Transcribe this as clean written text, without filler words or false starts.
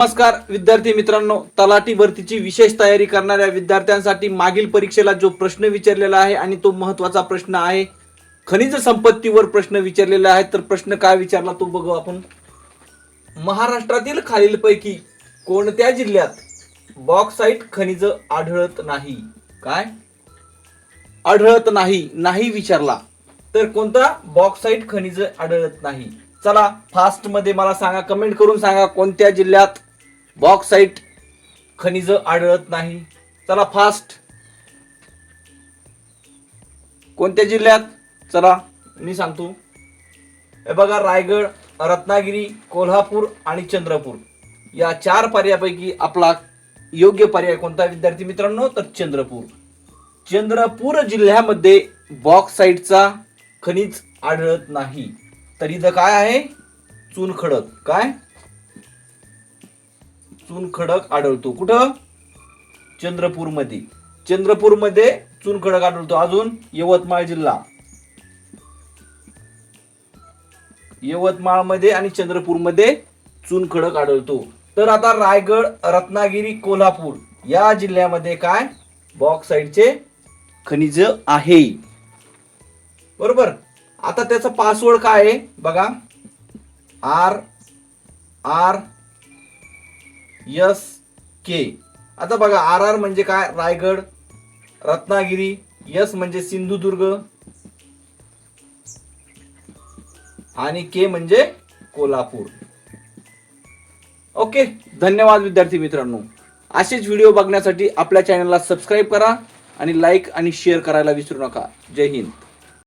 नमस्कार विद्यार्थी मित्रांनो, तलाठी भरतीची विशेष तयारी करणाऱ्या विद्यार्थ्यांसाठी मागील परीक्षेला जो प्रश्न विचारलेला आहे आणि तो महत्त्वाचा प्रश्न आहे. खनिज संपत्तीवर प्रश्न विचारलेला आहे. तर प्रश्न काय विचारला तो बघू आपण. महाराष्ट्रातील खालीलपैकी कोणत्या जिल्ह्यात बॉक्साइट खनिज आढळत नाही? काय आढळत नाही? नाही विचारला. तर कोणता बॉक्साइट खनिज आढळत नाही? चला फास्ट मध्ये मला सांगा, कमेंट करून सांगा कोणत्या जिल्ह्यात बॉक्साइट खनिज आढळत नाही. चला फास्ट, कोणत्या जिल्ह्यात? चला मी सांगतो. हे बघा, रायगड, रत्नागिरी, कोल्हापूर आणि चंद्रपूर या चार पर्यायापैकी आपला योग्य पर्याय कोणता विद्यार्थी मित्रांनो? तर चंद्रपूर. चंद्रपूर जिल्ह्यामध्ये बॉक्साइटचा खनिज आढळत नाही. तर इथं काय आहे? चुनखडक. काय? चुनखडक आढळतो. कुठं? चंद्रपूरमध्ये. चंद्रपूरमध्ये चुनखडक आढळतो. अजून यवतमाळ जिल्हा, यवतमाळमध्ये आणि चंद्रपूरमध्ये चुनखडक आढळतो. तर आता रायगड, रत्नागिरी, कोल्हापूर या जिल्ह्यामध्ये काय बॉक्साइटचे खनिज आहे. बरोबर. आता त्याचा पासवर्ड काय आहे बघा. RRSK. आता बघा, RR म्हणजे काय? रायगड, रत्नागिरी, S म्हणजे सिंधुदुर्ग आणि K म्हणजे कोल्हापूर. ओके, धन्यवाद विद्यार्थी मित्रांनो. असेच व्हिडिओ बघण्यासाठी आपल्या चॅनलला सबस्क्राईब करा आणि लाईक आणि शेअर करायला विसरू नका. जय हिंद.